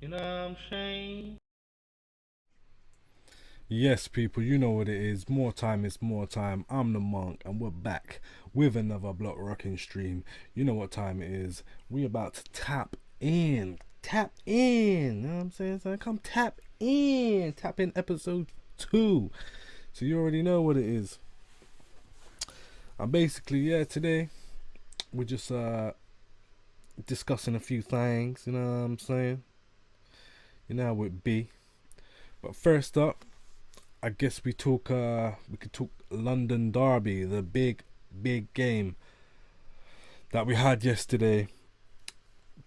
You know what I'm saying? Yes, people, you know what it is. More time is more time. I'm the monk, and we're back with another block rocking stream. You know what time it is. We about to tap in. Tap in. You know what I'm saying? So come tap in. Tap in episode 2. So you already know what it is. And basically, yeah, today we're just discussing a few things, you know what I'm saying? You know how it be. But first up, I guess we could talk London Derby, the big game that we had yesterday.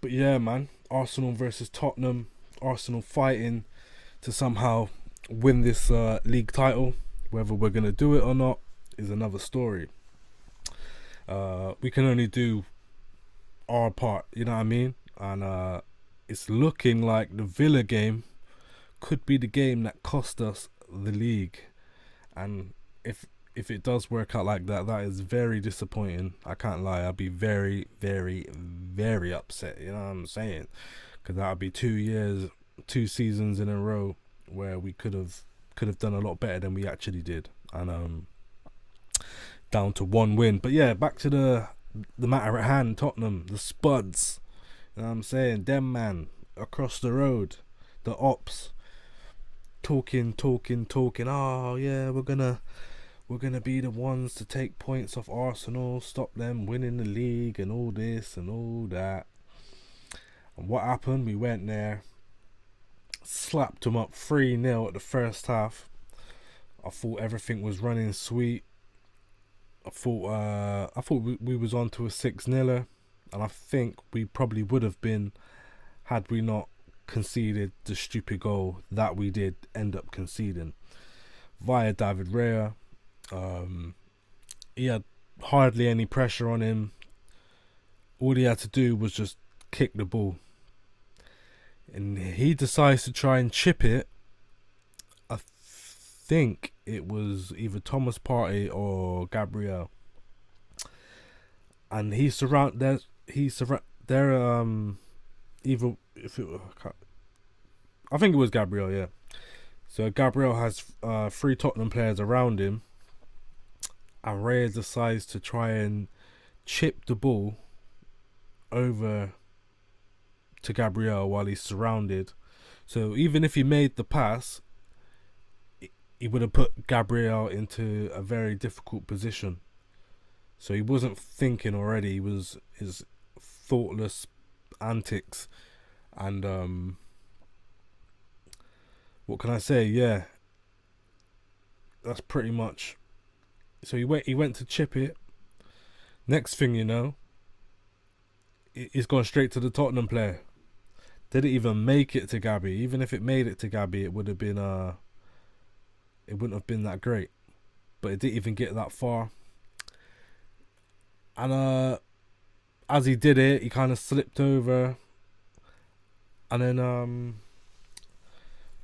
But yeah, man, Arsenal versus Tottenham. Arsenal fighting to somehow win this league title. Whether we're gonna do it or not is another story. We can only do our part, you know what I mean? And it's looking like the Villa game could be the game that cost us the league. And if it does work out like that, that is very disappointing. I can't lie. I'd be very, very, very upset. You know what I'm saying? Because that would be 2 years, 2 seasons in a row where we could have done a lot better than we actually did, and down to one win. But yeah, back to the matter at hand. Tottenham, the Spuds. You know what I'm saying? Them man across the road, the ops, talking. Oh yeah, we're gonna be the ones to take points off Arsenal, stop them winning the league and all this and all that. And what happened? We went there, slapped them up 3-0 at the first half. I thought everything was running sweet. I thought we was on to a 6-0, and I think we probably would have been had we not conceded the stupid goal that we did end up conceding via David Raya. He had hardly any pressure on him. All he had to do was just kick the ball, and he decides to try and chip it. I think it was either Thomas Partey or Gabriel, and he surround there. He surround there. Either if it, I think it was Gabriel. Yeah. So Gabriel has 3 Tottenham players around him, and Raya decides to try and chip the ball over to Gabriel while he's surrounded. So even if he made the pass, he would have put Gabriel into a very difficult position. So he wasn't thinking already. He was his thoughtless antics, and what can I say? Yeah, that's pretty much. So he went to chip it. Next thing you know, he's gone straight to the Tottenham player. Didn't even make it to Gabby. Even if it made it to Gabby, it would have been it wouldn't have been that great. But it didn't even get that far. And as he did it, he kind of slipped over, and then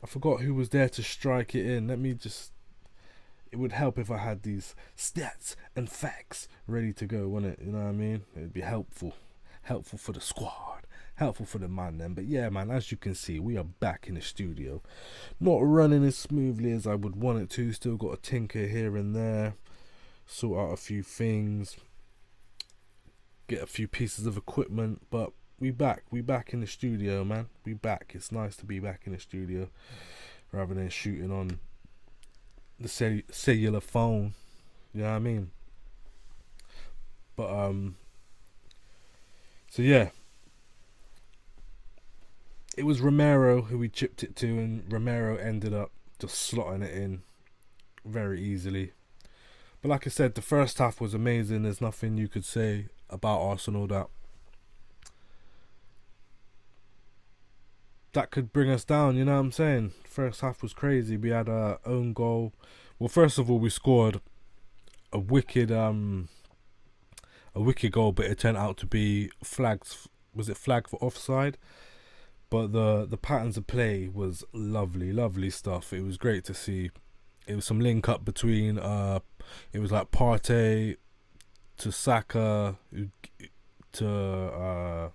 I forgot who was there to strike it in. Let me just. It would help if I had these stats and facts ready to go, wouldn't it? You know what I mean? It'd be helpful for the squad, helpful for the man then. But yeah, man, as you can see, we are back in the studio, not running as smoothly as I would want it to. Still got a tinker here and there, sort out a few things, get a few pieces of equipment, but we back in the studio, man. We back. It's nice to be back in the studio rather than shooting on the cellular phone. You know what I mean? But so yeah, it was Romero who we chipped it to, and Romero ended up just slotting it in very easily. But like I said, the first half was amazing. There's nothing you could say about Arsenal that could bring us down, you know what I'm saying? First half was crazy. We had our own goal. Well, first of all, we scored a wicked goal, but it turned out to be flags. Was it flag for offside? But the patterns of play was lovely stuff. It was great to see. It was some link up between it was like Partey to Saka to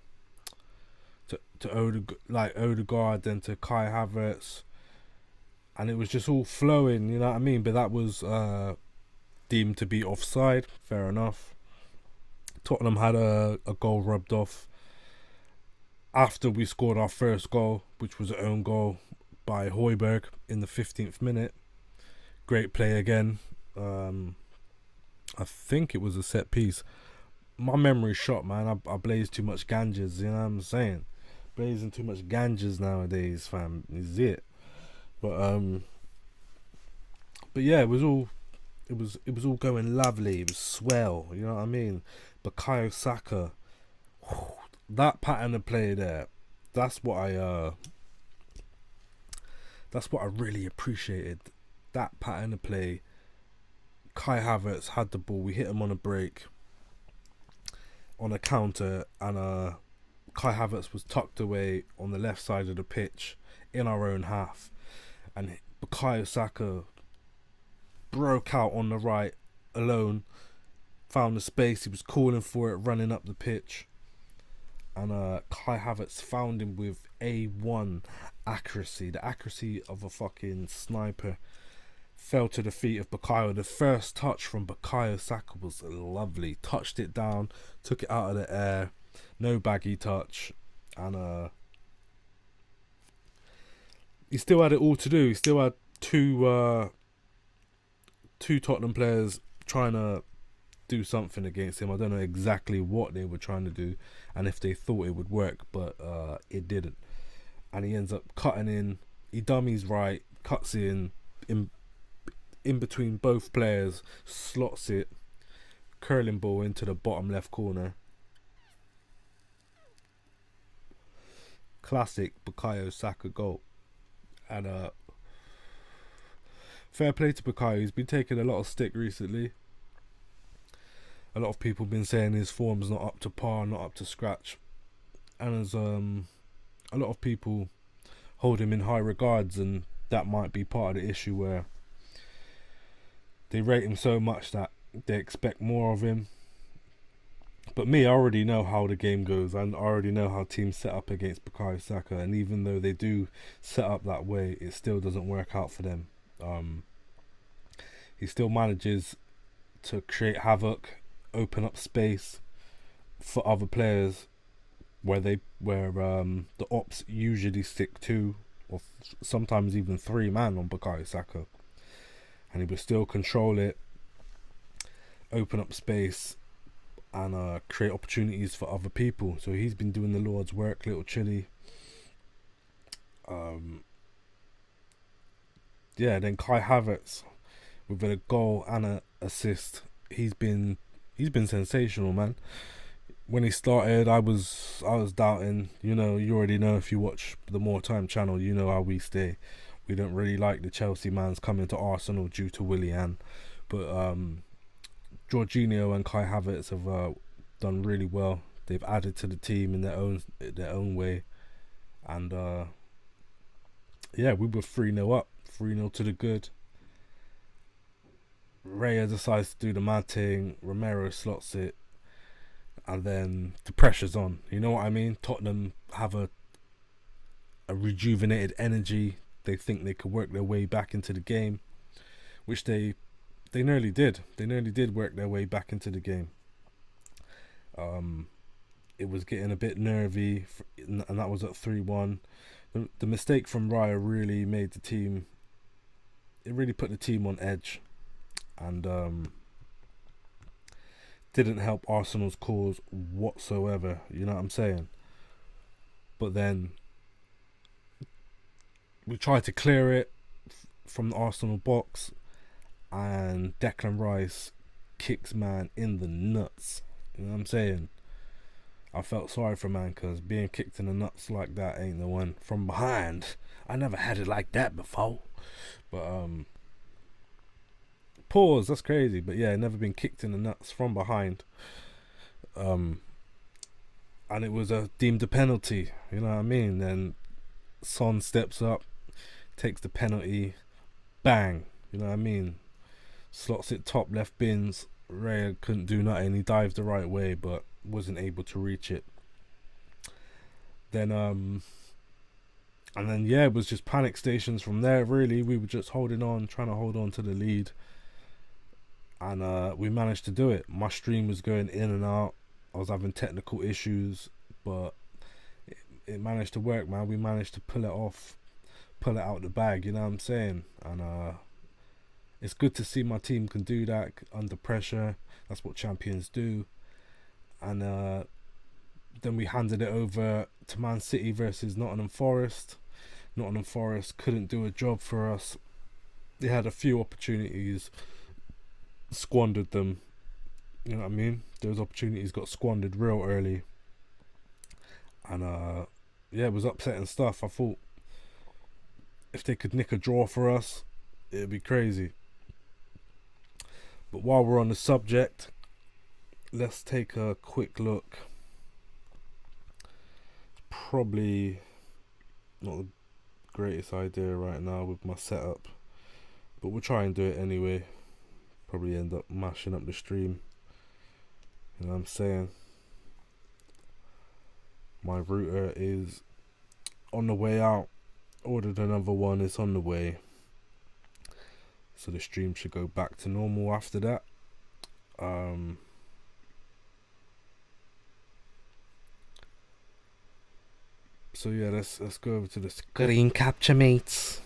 to Odegaard, then to Kai Havertz, and it was just all flowing. You know what I mean? But that was deemed to be offside. Fair enough. Tottenham had a goal rubbed off after we scored our first goal, which was an own goal by Højbjerg in the 15th minute. Great play again. I think it was a set piece. My memory's shot, man. I blaze too much ganjas, you know what I'm saying? Blazing too much ganjas nowadays, fam. Is it? But yeah, it was all going lovely. It was swell, you know what I mean? Bukayo Saka, that pattern of play there, that's what I really appreciated. That pattern of play. Kai Havertz had the ball. We hit him on a break, on a counter, and Kai Havertz was tucked away on the left side of the pitch in our own half, and Bukayo Saka broke out on the right alone, found the space. He was calling for it, running up the pitch, and Kai Havertz found him with A1 accuracy, the accuracy of a fucking sniper. Fell to the feet of Bukayo. The first touch from Bukayo Saka was lovely. Touched it down, took it out of the air, no baggy touch, and he still had it all to do. He still had two Tottenham players trying to do something against him. I don't know exactly what they were trying to do and if they thought it would work, but it didn't. And he ends up cutting in. He dummies right, cuts in between both players, slots it, curling ball into the bottom left corner. Classic Bukayo Saka goal. And fair play to Bukayo. He's been taking a lot of stick recently. A lot of people have been saying his form's not up to par, not up to scratch. And there's a lot of people hold him in high regards, and that might be part of the issue where they rate him so much that they expect more of him. But me, I already know how the game goes. I already know how teams set up against Bukayo Saka, and even though they do set up that way, it still doesn't work out for them. He still manages to create havoc, open up space for other players where the ops usually stick 2 or sometimes even 3 man on Bukayo Saka. And he would still control it, open up space, and create opportunities for other people. So he's been doing the Lord's work, little Chile. Then Kai Havertz with a goal and an assist. He's been sensational, man. When he started, I was doubting. You know, you already know if you watch the More Time channel, you know how we stay. We don't really like the Chelsea mans coming to Arsenal due to Willian, but Jorginho and Kai Havertz have done really well. They've added to the team in their own way, and we were 3-0 up, 3-0 to the good. Raya decides to do the mad thing. Romero slots it, and then the pressure's on. You know what I mean? Tottenham have a rejuvenated energy. They think they could work their way back into the game, which they nearly did. They nearly did work their way back into the game. It was getting a bit nervy, and that was at 3-1. The mistake from Raya really made the team. It really put the team on edge, and didn't help Arsenal's cause whatsoever. You know what I'm saying? But then we tried to clear it from the Arsenal box, and Declan Rice kicks man in the nuts. You know what I'm saying? I felt sorry for man, because being kicked in the nuts like that ain't the one. From behind, I never had it like that before. But pause, that's crazy. But yeah, never been kicked in the nuts from behind. And it was deemed a penalty. You know what I mean? Then Son steps up, takes the penalty, bang, you know what I mean, slots it top left bins. Raya couldn't do nothing. He dived the right way but wasn't able to reach it. Then and then yeah, it was just panic stations from there. Really, we were just holding on, trying to hold on to the lead, and we managed to do it. My stream was going in and out. I was having technical issues, but it managed to work, man. We managed to pull it off, pull it out the bag. You know what I'm saying? And it's good to see my team can do that under pressure. That's what champions do. And then we handed it over to Man City versus Nottingham Forest. Nottingham Forest couldn't do a job for us. They had a few opportunities, squandered them. You know what I mean? Those opportunities got squandered real early. And yeah, it was upsetting stuff. I thought if they could nick a draw for us, it'd be crazy. But while we're on the subject, let's take a quick look. Probably not the greatest idea right now with my setup, but we'll try and do it anyway. Probably end up mashing up the stream. You know what I'm saying? My router is on the way out. Ordered another one, it's on the way. So the stream should go back to normal after that. So yeah, let's go over to the screen capture, mates.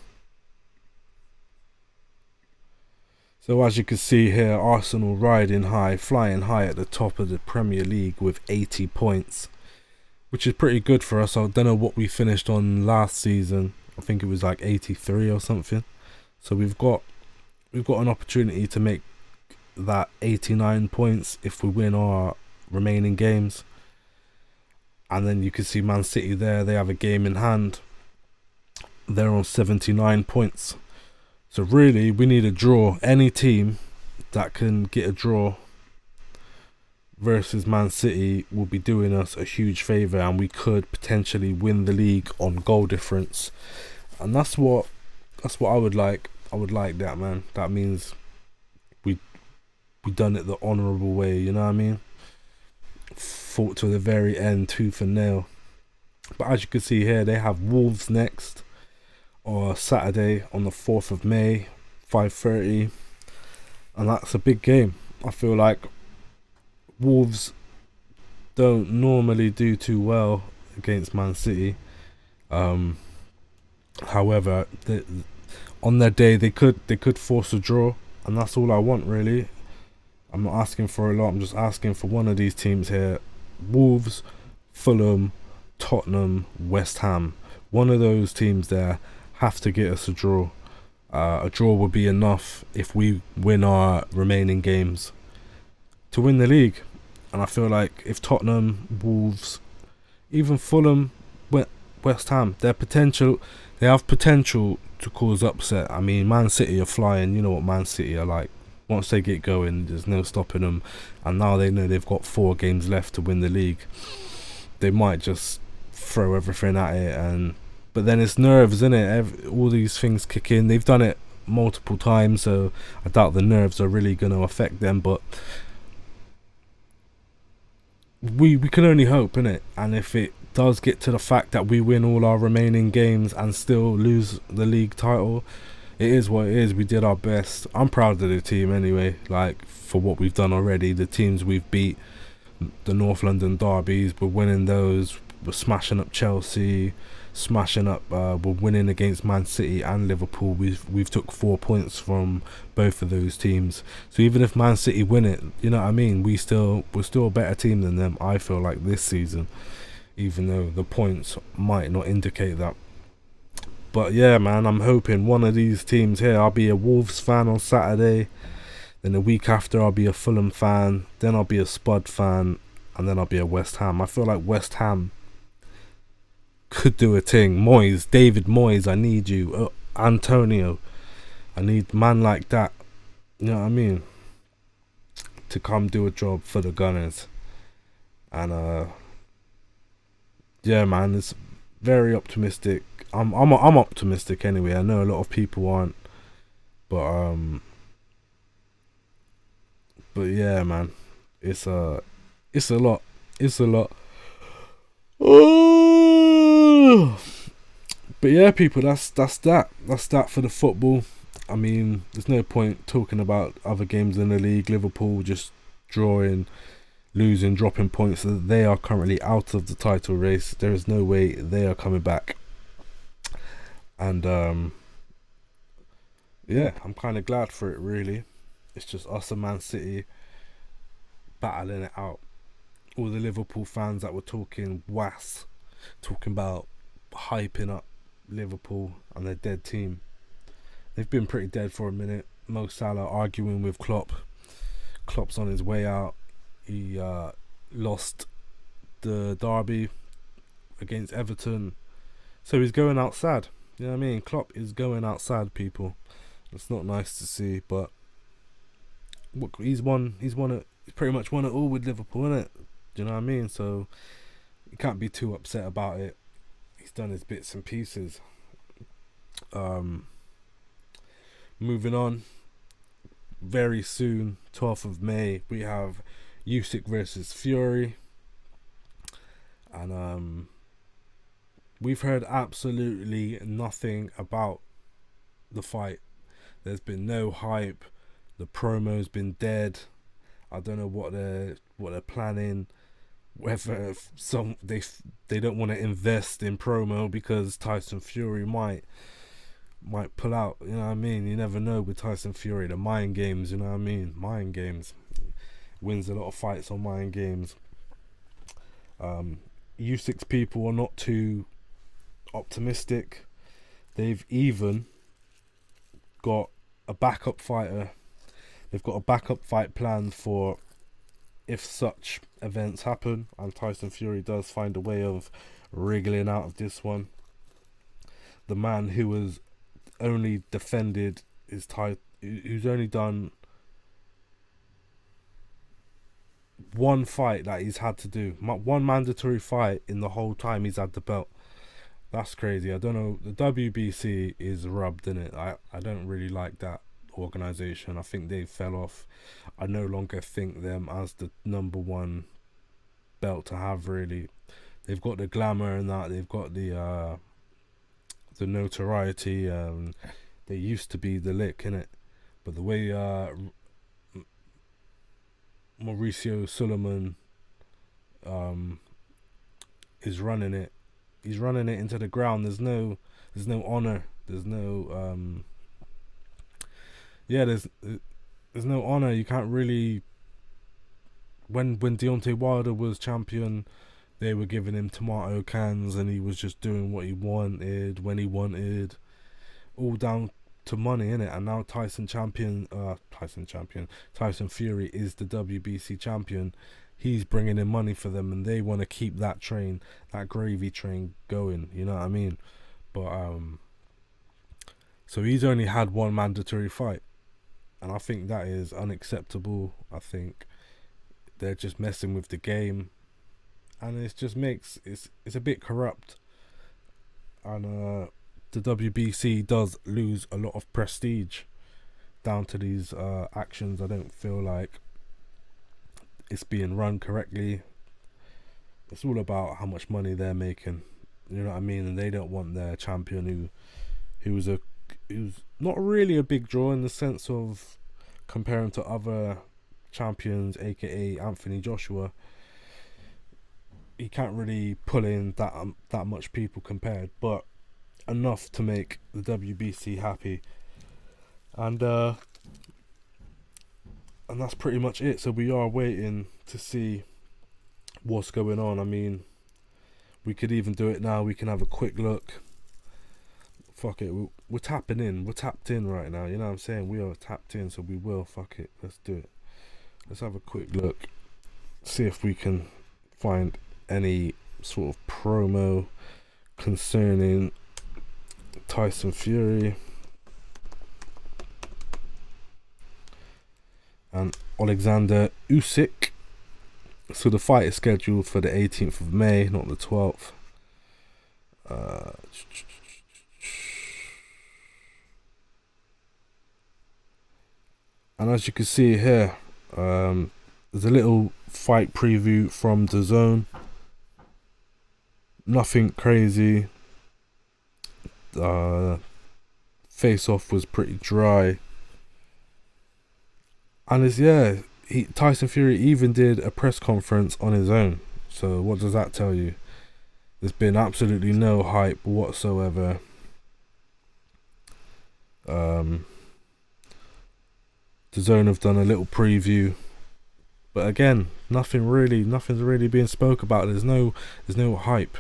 So as you can see here, Arsenal riding high, flying high at the top of the Premier League with 80 points, which is pretty good for us. I don't know what we finished on last season. I think it was like 83 or something. So we've got an opportunity to make that 89 points if we win our remaining games. And then you can see Man City there, they have a game in hand. They're on 79 points. So really, we need a draw. Any team that can get a draw versus Man City will be doing us a huge favour, and we could potentially win the league on goal difference. And that's what I would like. I would like that, man. That means we done it the honourable way, you know what I mean? Fought to the very end, tooth and nail. But as you can see here, they have Wolves next, or Saturday on the 4th of May, 5:30, and that's a big game. I feel like Wolves don't normally do too well against Man City. However, on their day they could force a draw, and that's all I want really. I'm not asking for a lot. I'm just asking for one of these teams here: Wolves, Fulham, Tottenham, West Ham. One of those teams there have to get us a draw. A draw would be enough if we win our remaining games to win the league. And I feel like if Tottenham, Wolves, even Fulham, West Ham, they have potential to cause upset. I mean, Man City are flying. You know what Man City are like. Once they get going, there's no stopping them. And now they know they've got 4 games left to win the league. They might just throw everything at it, but then it's nerves, isn't it? All these things kick in. They've done it multiple times, so I doubt the nerves are really going to affect them. But we can only hope, innit? And if it does get to the fact that we win all our remaining games and still lose the league title, it is what it is. We did our best. I'm proud of the team anyway, like for what we've done already. The teams we've beat, the North London derbies, we're winning those. We're smashing up Chelsea, we're winning against Man City and Liverpool. We've took 4 points from both of those teams. So even if Man City win it, you know what I mean, we're still a better team than them, I feel like, this season, even though the points might not indicate that. But yeah, man, I'm hoping one of these teams here. I'll be a Wolves fan on Saturday, then the week after I'll be a Fulham fan, then I'll be a Spud fan, and then I'll be a West Ham. I feel like West Ham could do a thing. David Moyes, I need you. Antonio, I need man like that, you know what I mean, to come do a job for the Gunners. And yeah, man, it's very optimistic. I'm optimistic anyway. I know a lot of people aren't, but yeah, man, it's a lot. But yeah, people, that's that. That's that for the football. I mean, there's no point talking about other games in the league. Liverpool just drawing, losing, dropping points. So they are currently out of the title race. There is no way they are coming back. And yeah, I'm kind of glad for it, really. It's just us and Man City battling it out. All the Liverpool fans that were talking talking about hyping up Liverpool and their dead team. They've been pretty dead for a minute. Mo Salah arguing with Klopp. Klopp's on his way out. He lost the derby against Everton, so he's going out sad. You know what I mean? Klopp is going out sad, people. It's not nice to see, but he's pretty much won it all with Liverpool, innit? Do you know what I mean? So you can't be too upset about it. He's done his bits and pieces. Moving on. Very soon, 12th of May, we have Usyk versus Fury. And we've heard absolutely nothing about the fight. There's been no hype. The promo's been dead. I don't know what they're planning. Whether they don't want to invest in promo because Tyson Fury might pull out. You know what I mean? You never know with Tyson Fury. The mind games. You know what I mean? Mind games. Wins a lot of fights on mind games. U6 people are not too optimistic. They've even got a backup fighter. They've got a backup fight planned for if such events happen and Tyson Fury does find a way of wriggling out of this one. The man who was only defended who's only done one fight that he's had to do, one mandatory fight in the whole time he's had the belt. That's crazy. I don't know. The WBC is rubbed, in it. I don't really like that organization. I think they fell off. I no longer think them as the number one belt to have, really. They've got the glamour and that. They've got the notoriety. They used to be the lick, innit? But the way Mauricio Suleiman is running it, he's running it into the ground. There's no honor. There's no there's no honor. You can't really. When Deontay Wilder was champion, they were giving him tomato cans and he was just doing what he wanted when he wanted, all down to money, innit? And now Tyson Fury is the WBC champion. He's bringing in money for them and they want to keep that gravy train going, you know what I mean? But so he's only had one mandatory fight, and I think that is unacceptable. I think they're just messing with the game, and it just makes it's a bit corrupt. And the WBC does lose a lot of prestige down to these actions. I don't feel like it's being run correctly. It's all about how much money they're making, you know what I mean? And they don't want their champion who's not really a big draw in the sense of comparing to other champions, aka Anthony Joshua. He can't really pull in that much people compared, but enough to make the WBC happy. And that's pretty much it. So we are waiting to see what's going on. I mean, we could even do it now. We can have a quick look. Fuck it, we're tapping in. We're tapped in right now. You know what I'm saying? We are tapped in, so we will. Fuck it, let's do it. Let's have a quick look. See if we can find any sort of promo concerning Tyson Fury and Alexander Usyk. So the fight is scheduled for the 18th of May, not the 12th. And as you can see here, there's a little fight preview from DAZN. Nothing crazy. face off was pretty dry. And Tyson Fury even did a press conference on his own. So what does that tell you? There's been absolutely no hype whatsoever. The Zone have done a little preview, but again, nothing's really being spoke about. There's no hype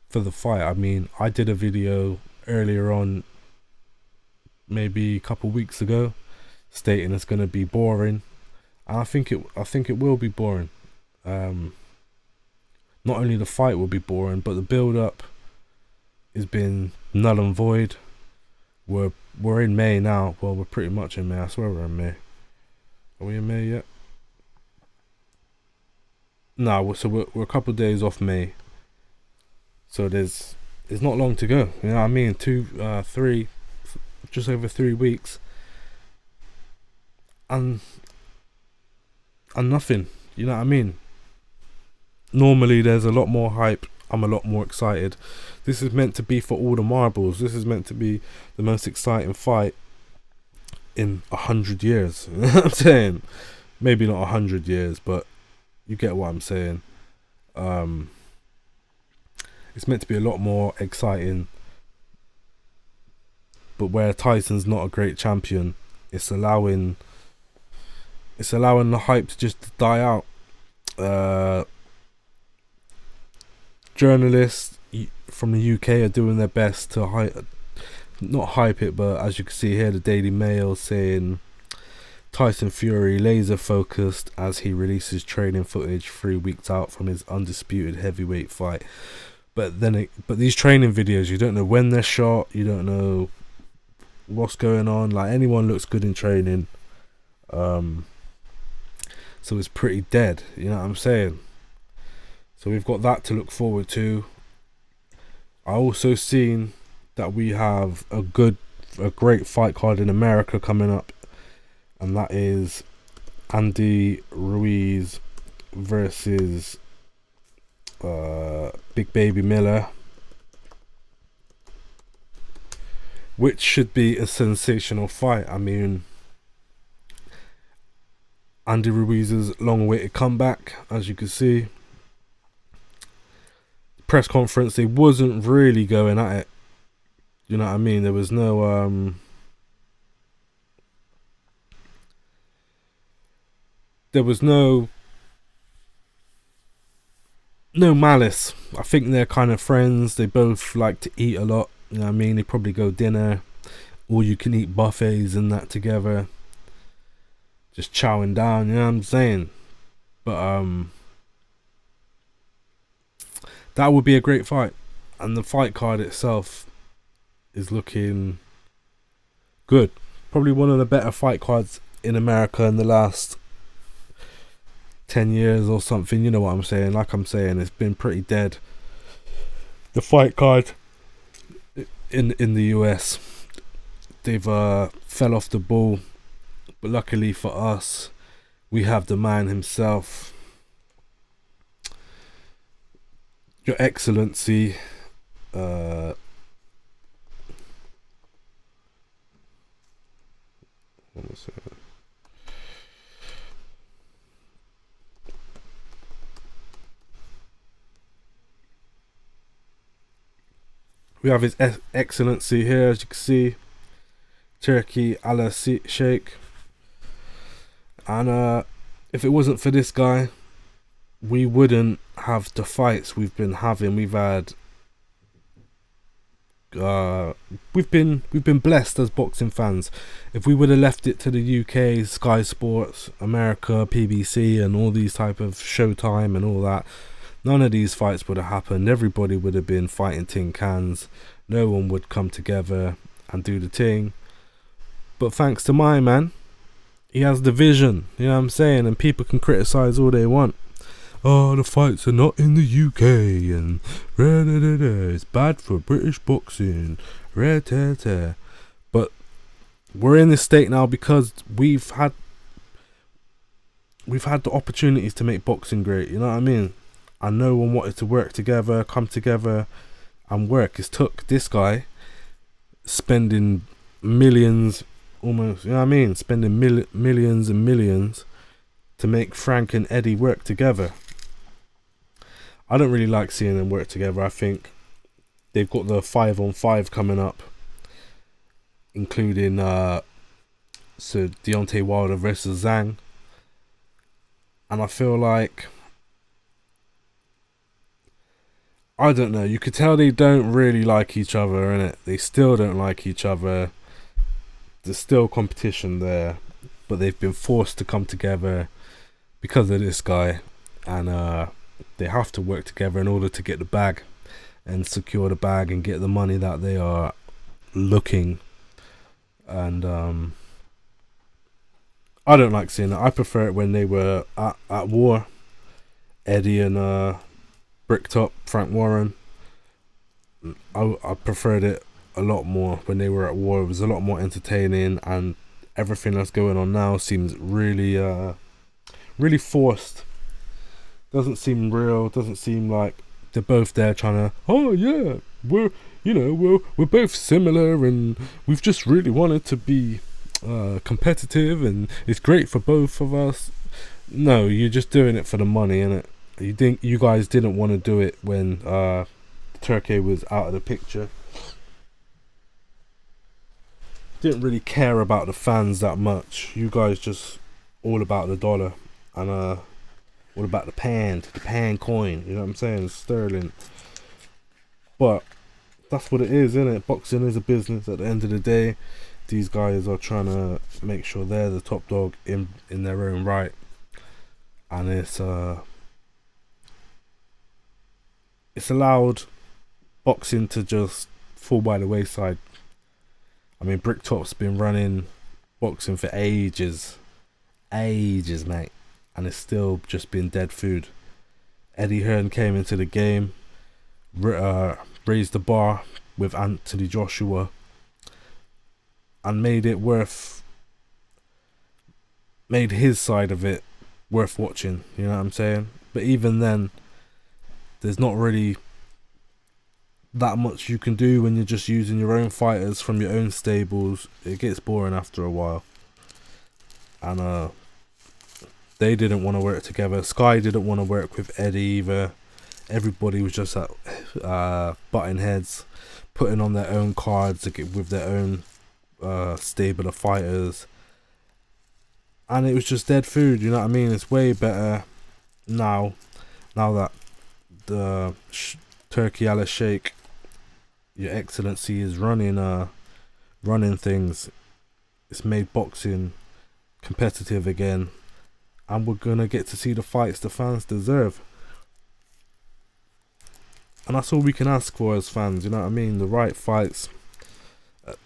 for the fight. I mean, I did a video earlier on, maybe a couple weeks ago, stating it's going to be boring, and I think it will be boring. Not only the fight will be boring, but the build up has been null and void. We're in May now. Well, we're pretty much in May. I swear we're in May. Are we in May yet? No, so we're a couple of days off May. So it's not long to go. You know what I mean? Just over 3 weeks, and nothing. You know what I mean? Normally there's a lot more hype. I'm a lot more excited. This is meant to be for all the marbles. This is meant to be the most exciting fight in 100 years. You know what I'm saying? Maybe not 100 years, but you get what I'm saying. It's meant to be a lot more exciting, but where Tyson's not a great champion, it's allowing the hype to just die out. Journalists from the UK are doing their best to not hype it, but as you can see here, the Daily Mail saying Tyson Fury laser focused as he releases training footage 3 weeks out from his undisputed heavyweight fight. But these training videos, you don't know when they're shot, you don't know what's going on. Like, anyone looks good in training, so it's pretty dead. You know what I'm saying? So we've got that to look forward to. I also seen that we have a great fight card in America coming up, and that is Andy Ruiz versus Big Baby Miller, which should be a sensational fight. I mean, Andy Ruiz's long-awaited comeback, as you can see. Press conference, they wasn't really going at it. You know what I mean? There was no no malice. I think they're kind of friends. They both like to eat a lot. You know what I mean? They probably go dinner, or you can eat buffets and that together, just chowing down. You know what I'm saying? But that would be a great fight, and the fight card itself is looking good. Probably one of the better fight cards in America in the last 10 years or something. You know what I'm saying? Like I'm saying, it's been pretty dead. The fight card in the US, they've fell off the ball, but luckily for us, we have the man himself, Your Excellency, we have His Excellency here, as you can see, Turkey Ala Sheikh. And if it wasn't for this guy, we wouldn't have the fights we've been having. We've been blessed as boxing fans. If we would have left it to the UK, Sky Sports, America, PBC, and all these type of Showtime and all that, none of these fights would have happened. Everybody would have been fighting tin cans. No one would come together and do the thing. But thanks to my man, he has the vision. You know what I'm saying? And people can criticize all they want. Oh, the fights are not in the UK, and it's bad for British boxing. But we're in this state now because we've had the opportunities to make boxing great. You know what I mean? And no one wanted to work together, come together, and work. It's took this guy spending millions, almost, you know what I mean? Spending millions and millions to make Frank and Eddie work together. I don't really like seeing them work together. I think they've got the 5-on-5 coming up, including so Deontay Wilder versus Zhang, and I feel like, I don't know, you could tell they don't really like each other, innit? They still don't like each other. There's still competition there, but they've been forced to come together because of this guy, and they have to work together in order to get the bag and secure the bag and get the money that they are looking. And I don't like seeing it. I prefer it when they were at war. Eddie and Bricktop, Frank Warren. I preferred it a lot more when they were at war. It was a lot more entertaining, and everything that's going on now seems really really forced. Doesn't seem real. Doesn't seem like they're both there trying to, oh yeah, we're both similar, and we've just really wanted to be competitive, and it's great for both of us. No, you're just doing it for the money, innit? You guys didn't want to do it when Turkey was out of the picture. Didn't really care about the fans that much. You guys just all about the dollar, and all about the pound coin. You know what I'm saying? Sterling. But that's what it is, isn't it? Boxing is a business. At the end of the day, these guys are trying to make sure they're the top dog in their own right, and it's allowed boxing to just fall by the wayside. I mean, Bricktop's been running boxing for ages, mate, and it's still just been dead food. Eddie Hearn came into the game, raised the bar with Anthony Joshua, and made his side of it worth watching. You know what I'm saying? But even then, there's not really that much you can do when you're just using your own fighters from your own stables. It gets boring after a while, and they didn't want to work together. Sky didn't want to work with Eddie either. Everybody was just at butting heads, putting on their own cards with their own stable of fighters, and it was just dead food. You know what I mean? It's way better now that the Turkey Al Sheikh, Your Excellency, is running things. It's made boxing competitive again, and we're gonna get to see the fights the fans deserve. And that's all we can ask for as fans, you know what I mean? The right fights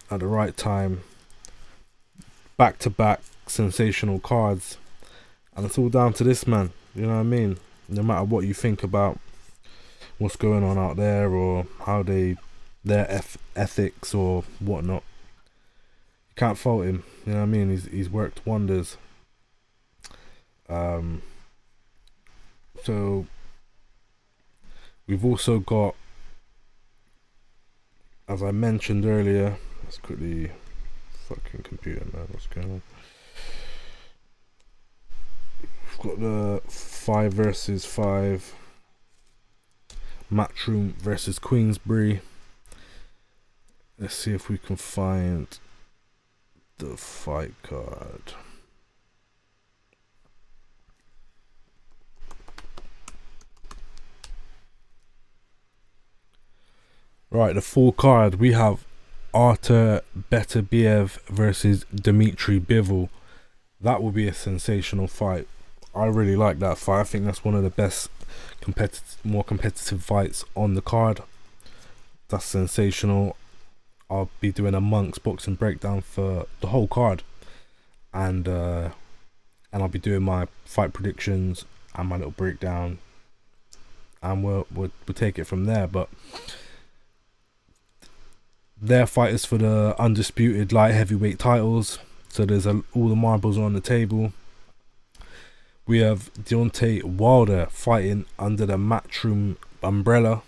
at the right time, back to back sensational cards, and it's all down to this man, you know what I mean? No matter what you think about what's going on out there, or how their ethics or whatnot, you can't fault him, you know what I mean? He's worked wonders. So we've also got, as I mentioned earlier, let's quickly, fucking computer man, what's going on? We've got the 5 versus 5 Matchroom versus Queensbury. Let's see if we can find the fight card. Right, the full card. We have Artur Beterbiev versus Dmitry Bivol. That will be a sensational fight. I really like that fight. I think that's one of the best more competitive fights on the card. That's sensational. I'll be doing a Monk's boxing breakdown for the whole card, and I'll be doing my fight predictions and my little breakdown, and we'll take it from there. But their fight is for the undisputed light heavyweight titles, so there's all the marbles are on the table. We have Deontay Wilder fighting under the Matchroom umbrella,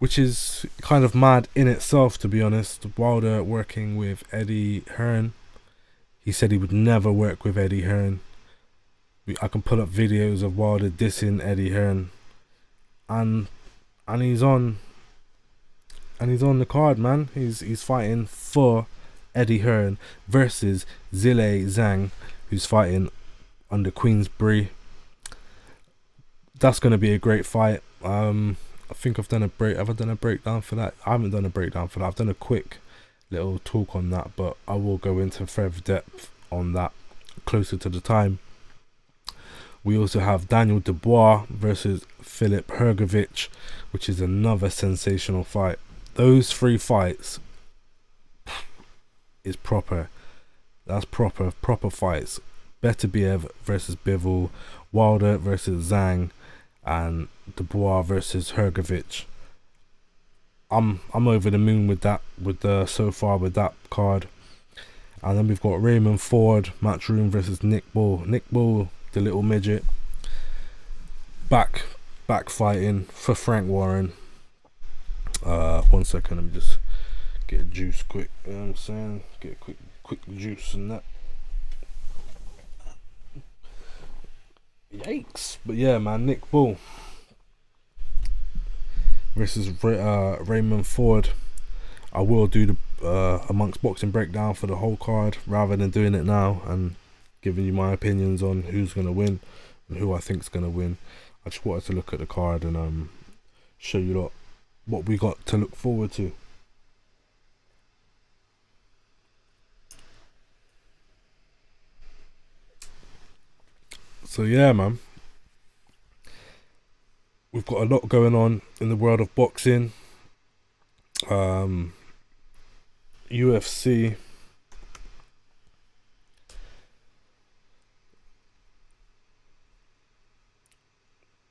which is kind of mad in itself, to be honest. Wilder working with Eddie Hearn. He said he would never work with Eddie Hearn. I can pull up videos of Wilder dissing Eddie Hearn, and he's on the card, man. He's fighting for Eddie Hearn versus Zhilei Zhang, who's fighting under Queensberry. That's gonna be a great fight. I think I've done a breakdown for that? I haven't done a breakdown for that. I've done a quick little talk on that, but I will go into further depth on that closer to the time. We also have Daniel Dubois versus Filip Hrgovic, which is another sensational fight. Those three fights is proper. That's proper fights. Beterbiev versus Bivol, Wilder versus Zhang, and Dubois versus Hrgovic. I'm over the moon with that, so far with that card. And then we've got Raymond Ford, Matchroom versus Nick Bull. Nick Bull, the little midget, back fighting for Frank Warren. 1 second, let me just get a juice quick. You know what I'm saying? Get a quick juice and that. Yikes! But yeah, man, Nick Bull versus Raymond Ford. I will do the amongst boxing breakdown for the whole card rather than doing it now and giving you my opinions on who's gonna win and who I think's gonna win. I just wanted to look at the card and show you lot what we got to look forward to. So yeah, man, we've got a lot going on in the world of boxing. UFC.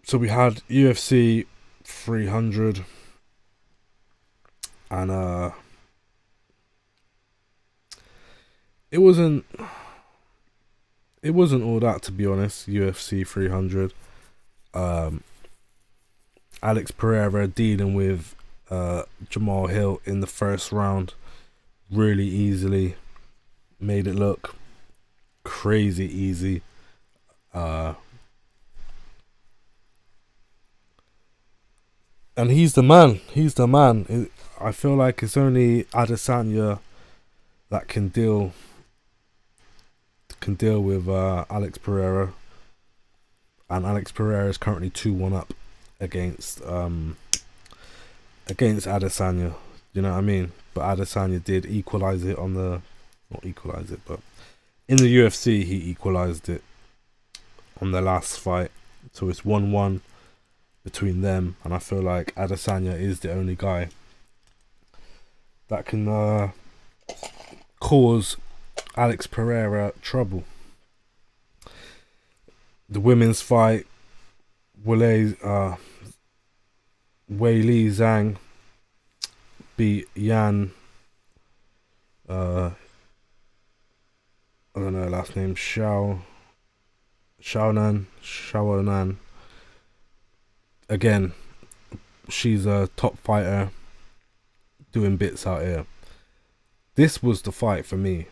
So we had UFC 300 and it wasn't all that, to be honest. UFC 300, Alex Pereira dealing with Jamal Hill in the first round really easily, made it look crazy easy. And he's the man. I feel like it's only Adesanya that can deal with Alex Pereira, and Alex Pereira is currently 2-1 up against Adesanya. You know what I mean? But Adesanya did equalize it but in the UFC he equalized it on the last fight. So it's 1-1 between them, and I feel like Adesanya is the only guy that can cause Alex Pereira trouble. The women's fight, Weili Zhang beat Yan, I don't know her last name, Xiaonan. Again, she's a top fighter doing bits out here. This was the fight for me.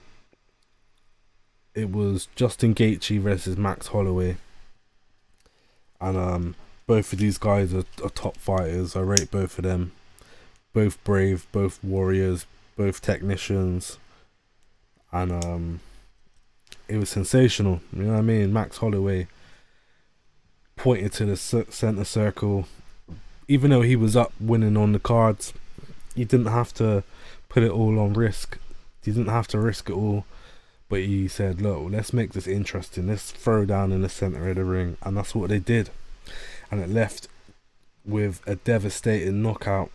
It was Justin Gaethje versus Max Holloway, and both of these guys are top fighters. I rate both of them. Both brave, both warriors, both technicians, and it was sensational. You know what I mean? Max Holloway pointed to the center circle, even though he was up winning on the cards. He didn't have to put it all on risk. He didn't have to risk it all, but he said, "Look, let's make this interesting. Let's throw down in the center of the ring," and that's what they did. And it left with a devastating knockout.